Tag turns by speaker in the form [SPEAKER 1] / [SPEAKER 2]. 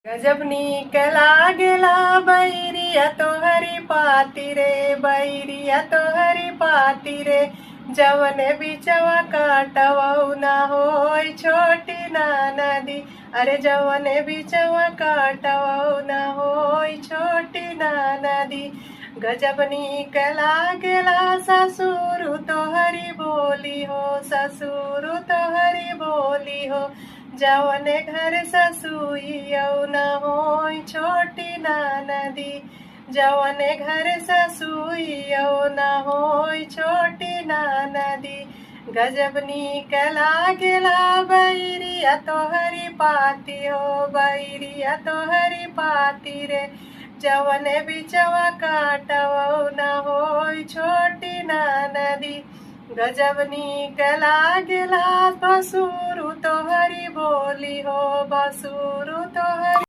[SPEAKER 1] गजब नीक लागेला बैरिया तोहरी पाती रे, बैरिया तोहरी पाती रे। जवने बिचवा काटवऊ ना होई छोटी ना नदी, अरे जवने बिचवा काटवऊ ना होई छोटी ना नदी। गजब नीक लागेला ससुर तोहरी बोली हो, ससुर तोहरी बोली हो। जवने घर ससुइयौ न होई छोटी ना नदी, जवने घर ससुइयौ न होई छोटी ना नदी। गजब नीक लागेला बैरिया तोहरी पाती हो, बैरिया तोहरी पाती रे। जवने बिचवा काटवौ न होई छोटी ना नदी। गजब नीक लागेला बसुर तोहरी बोली हो, बसुर